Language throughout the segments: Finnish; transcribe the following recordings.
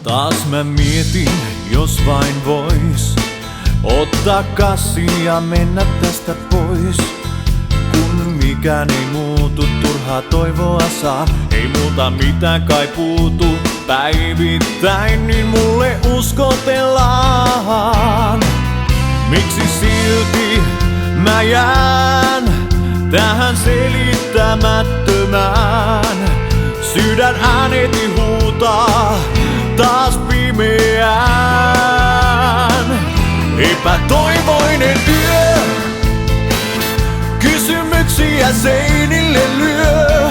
Taas mä mietin, jos vain vois ottaa kassi ja mennä tästä pois. Kun mikään ei muutu, turhaa toivoa saa. Ei multa mitään kai puutu, päivittäin niin mulle uskotellaan. Miksi silti mä jään tähän selittämättömään? Sydän ääneti huutaa taas pimeään. Epätoivoinen yö, kysymyksiä seinille lyö.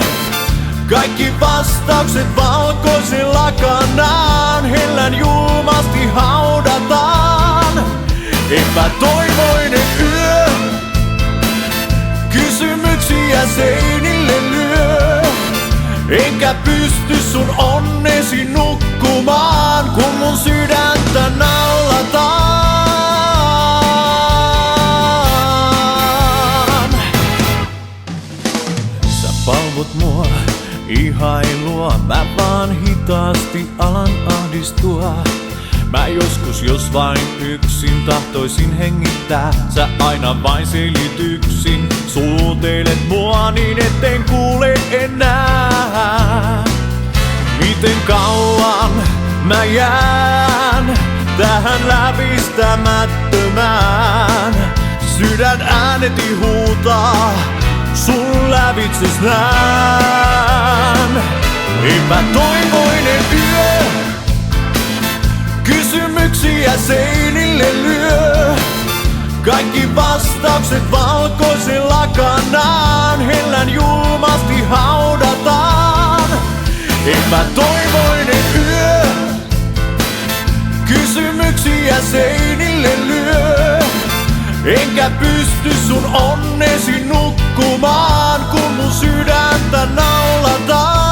Kaikki vastaukset valkoisella kanaan, hellän julmasti haudataan. Epätoivoinen yö, kysymyksiä seinille lyö. Enkä pysty sun onnesi nukkumaan, kun mun sydäntä nallataan. Sä palvot mua ihailua, mä vaan hitaasti alan ahdistua. Mä joskus, jos vain yksin tahtoisin hengittää, sä aina vain selityksin suutelet mua niin etten kuule enää. Miten kauan mä jään tähän läpistämättömään? Sydän ääneti huutaa, sun lävitses nään. Epätoivoinen yö, kysymyksiä seinille lyö. Kaikki vastaukset valkoisella kanaan, hellän julmasti haudataan. Epätoivoinen yö, kysymyksiä seinille lyö. Enkä pysty sun onnesi nukkumaan, kun mun sydäntä naulataan.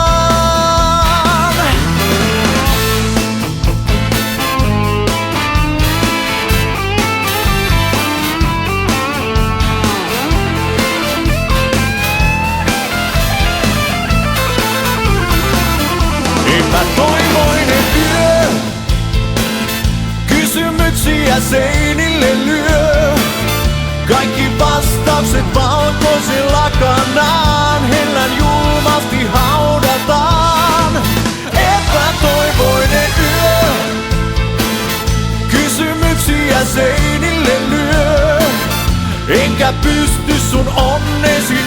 Epätoivoinen yö, kysymyksiä seinille lyö. Kaikki vastaukset valkoisella kanaan, hellän julmasti haudataan. Epätoivoinen yö, kysymyksiä seinille lyö. Enkä pysty sun onnesi